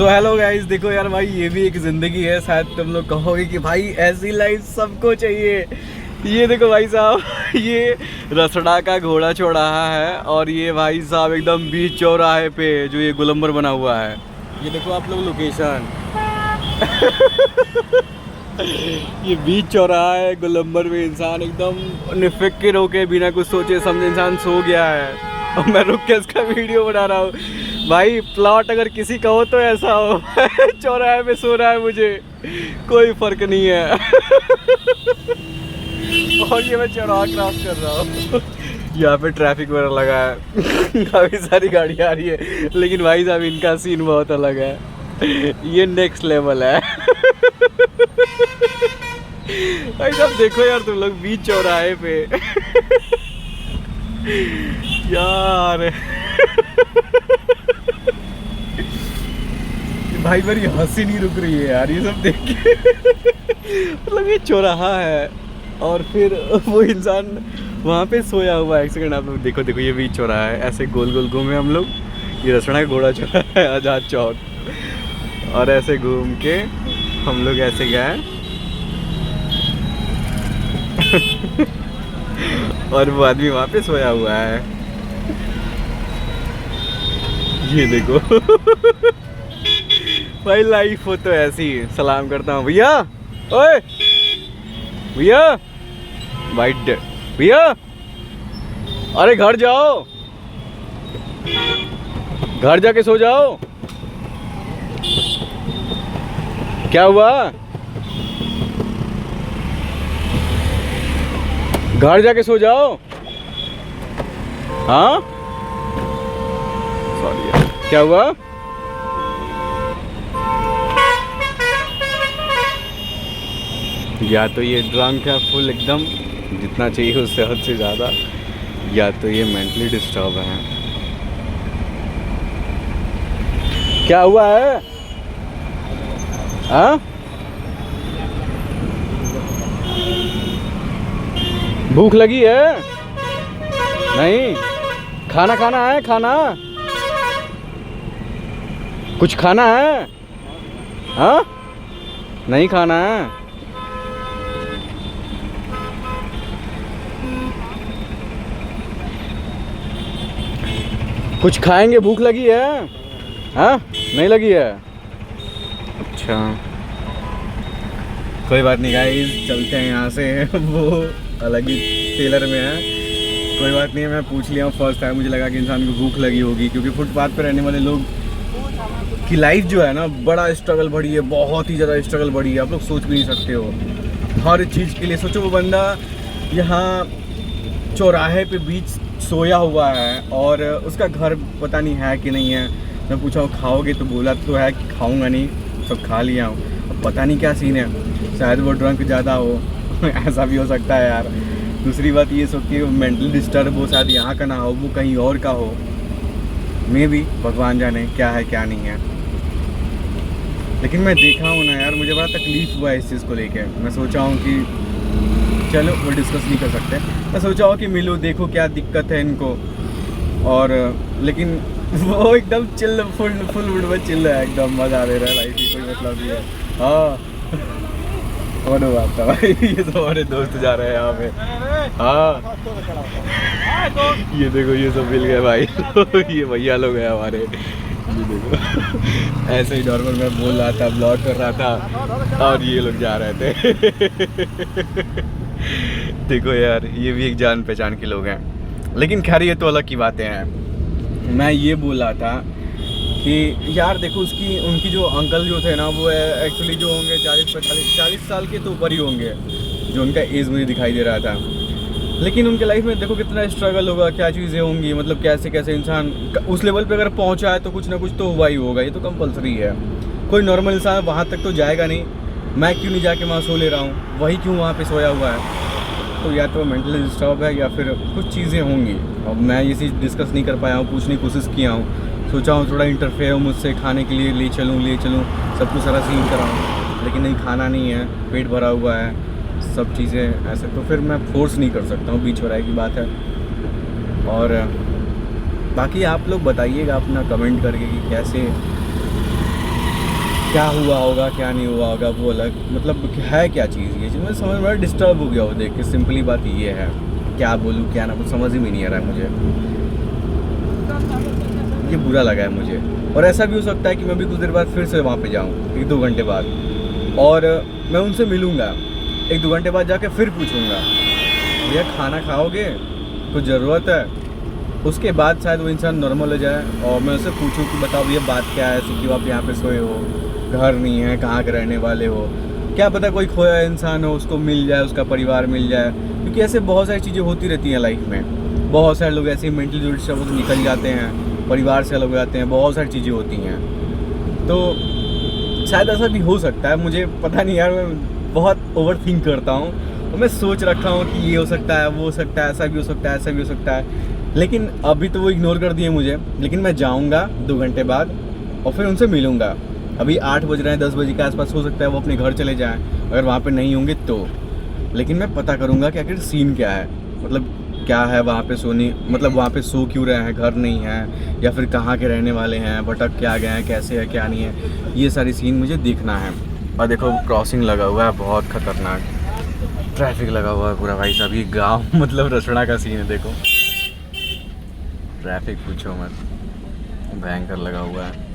So hello guys, देखो यार भाई, ये भी एक ज़िंदगी है। शायद तुम लोग कहोगे कि भाई ऐसी लाइफ सबको चाहिए। ये देखो भाई साहब, ये रसड़ा का घोड़ा चौराहा है और ये भाई साहब एकदम बीच चौराहे पे जो ये गुलंबर बना हुआ है। ये देखो आप लोग लोकेशन। ये बीच चौराहा है गुलंबर में। इंसान एकदम निफिक्र होके बिना कुछ सोचे समझे इंसान सो गया है और मैं रुक के इसका वीडियो बना रहा हूँ। भाई प्लॉट अगर किसी का हो तो ऐसा हो। चौराहे पे सो रहा है, मुझे कोई फर्क नहीं है। और ये मैं चौराहा क्रॉस कर रहा हूँ। यहाँ पे ट्रैफिक वगैरह लगा है। काफ़ी सारी गाड़ी आ रही है, लेकिन भाई साहब इनका सीन बहुत अलग है। ये नेक्स्ट लेवल है। भाई साहब देखो यार, तुम लोग बीच चौराहे पे। यार भाई मेरी हंसी नहीं रुक रही है यार ये सब देख के। मतलब ये चौराहा है और फिर वो इंसान वहाँ पे सोया हुआ है। एक सेकंड आप लोग देखो, देखो ये बीच चौराहा है। ऐसे गोल गोल घूमे हम लोग। ये रसड़ा का घोड़ा चौराहा है, आजाद चौक। और ऐसे घूम के हम लोग ऐसे गए। और वो आदमी वहाँ पे सोया हुआ है। ये देखो। भाई लाइफ हो तो ऐसी। सलाम करता हूँ भैया। ओए भैया, वाइट भैया, अरे घर जाओ, घर जाके सो जाओ। क्या हुआ? घर जाके सो जाओ। हाँ सॉरी यार, क्या हुआ? या तो ये ड्रंक है फुल एकदम, जितना चाहिए उससे हद से ज़्यादा, या तो ये मेंटली डिस्टर्ब है। क्या हुआ है? हाँ भूख लगी है? नहीं खाना खाना है? खाना कुछ खाना है? हाँ नहीं खाना है? कुछ खाएंगे? भूख लगी है? हाँ नहीं लगी है? अच्छा कोई बात नहीं गाइस, चलते हैं यहाँ से। वो अलग ही टेलर में है। कोई बात नहीं है, मैं पूछ लिया हूँ फर्स्ट टाइम। मुझे लगा कि इंसान को भूख लगी होगी, क्योंकि फुटपाथ पर रहने वाले लोग की लाइफ जो है ना, बड़ा स्ट्रगल बढ़ी है, बहुत ही ज़्यादा स्ट्रगल बढ़ी है। आप लोग सोच भी नहीं सकते हो। हर चीज़ के लिए सोचो। वो बंदा यहाँ चौराहे पे बीच सोया हुआ है और उसका घर पता नहीं है कि नहीं है। मैं पूछा खाओगे तो बोला तो है कि खाऊंगा नहीं, सब खा लिया हूँ। अब पता नहीं क्या सीन है, शायद वो ड्रंक ज़्यादा हो। ऐसा भी हो सकता है यार। दूसरी बात ये सोच कि मेंटली डिस्टर्ब हो, शायद यहाँ का ना हो, वो कहीं और का हो। मे भी भगवान जाने क्या है क्या नहीं है। लेकिन मैं देखा हूँ ना यार, मुझे बड़ा तकलीफ़ हुआ है इस चीज़ को लेकर। मैं सोचा हूँ कि चलो वो डिस्कस नहीं कर सकते। मैं सोचा हो कि मिलो, देखो क्या दिक्कत है इनको। और लेकिन वो एकदम चिल, फुल मूड में चिल है, एकदम मज़ा ले रहा है लाइफ की, कोई मतलब नहीं है। हाँ कौन बात था भाई? ये तो हमारे दोस्त जा रहे हैं यहाँ पे। हाँ ये देखो, ये सब मिल गए भाई। ये भैया लोग हैं हमारे। ये देखो ऐसे ही नॉर्मल मैं बोल रहा था, ब्लॉग कर रहा था और ये लोग जा रहे थे। देखो यार, ये भी एक जान पहचान के लोग हैं। लेकिन खैर ये तो अलग की बातें हैं। मैं ये बोल रहा था कि यार देखो, उनकी जो अंकल जो थे ना, वो एक्चुअली जो होंगे 40 साल के तो ऊपर ही होंगे, जो उनका एज मुझे दिखाई दे रहा था। लेकिन उनके लाइफ में देखो कितना स्ट्रगल होगा, क्या चीज़ें होंगी, मतलब कैसे कैसे इंसान उस लेवल पे अगर पहुंचा है तो कुछ ना कुछ तो हुआ ही होगा। ये तो कंपलसरी है। कोई नॉर्मल इंसान वहाँ तक तो जाएगा नहीं। मैं क्यों नहीं जाके वहाँ सो ले रहा हूँ? वही क्यों वहाँ पे सोया हुआ है? तो या तो मेंटली डिस्टर्ब है या फिर कुछ चीज़ें होंगी। अब मैं ये चीज़ डिस्कस नहीं कर पाया हूँ, पूछने की कोशिश किया हूँ। सोचा हूँ थोड़ा इंटरफेयर हो मुझसे, खाने के लिए ले चलूँ सब कुछ सारा सीन कराऊँ, लेकिन नहीं, खाना नहीं है, पेट भरा हुआ है, सब चीज़ें ऐसे। तो फिर मैं फोर्स नहीं कर सकता हूँ, बीच वराई की बात है। और बाकी आप लोग बताइएगा अपना कमेंट करके कि कैसे क्या हुआ होगा क्या नहीं हुआ होगा वो अलग, मतलब है क्या चीज़ ये चीज़, मैं समझ में डिस्टर्ब हो गया वो देख के। सिंपली बात ये है, क्या बोलूँ क्या ना, कुछ समझ ही में नहीं आ रहा है मुझे। ये बुरा लगा है मुझे। और ऐसा भी हो सकता है कि मैं भी कुछ देर बाद फिर से वहाँ पे जाऊँ 1-2 घंटे बाद, और मैं उनसे मिलूँगा 1-2 घंटे बाद, जाके फिर पूछूँगा भैया खाना खाओगे, कुछ ज़रूरत है। उसके बाद शायद वो इंसान नॉर्मल हो जाए और मैं उससे पूछूं कि बताओ भैया बात क्या है, क्यों आप यहाँ पे सोए हो, घर नहीं है, कहाँ के रहने वाले हो। क्या पता कोई खोया इंसान हो, उसको मिल जाए, उसका परिवार मिल जाए, क्योंकि ऐसे बहुत सारी चीज़ें होती रहती हैं लाइफ में। बहुत सारे लोग ऐसे मेंटली डिस्टर्ब होकर निकल जाते हैं, परिवार से अलग हो जाते हैं, बहुत सारी चीज़ें होती हैं। तो शायद ऐसा भी हो सकता है, मुझे पता नहीं यार, मैं बहुत ओवर थिंक करता हूँ और मैं सोच रखा हूँ कि ये हो सकता है, वो हो सकता है, ऐसा भी हो सकता है, ऐसा भी हो सकता है। लेकिन अभी तो वो इग्नोर कर दिए मुझे, लेकिन मैं जाऊँगा 2 घंटे बाद और फिर उनसे मिलूँगा। अभी 8 बज रहे हैं, 10 बजे के आसपास, हो सकता है वो अपने घर चले जाएँ अगर वहाँ पे नहीं होंगे तो। लेकिन मैं पता करूँगा कि आखिर सीन क्या है, मतलब क्या है वहाँ पे सोने, मतलब वहाँ पे सो क्यों रहे हैं, घर नहीं है या फिर कहाँ के रहने वाले हैं, भटक क्या गए हैं, कैसे है क्या नहीं है, ये सारी सीन मुझे देखना है। और देखो क्रॉसिंग लगा हुआ है, बहुत ख़तरनाक ट्रैफिक लगा हुआ है पूरा भाई साहब। ये गाँव मतलब रसड़ा का सीन है, देखो ट्रैफिक पूछो मत, भयंकर लगा हुआ है।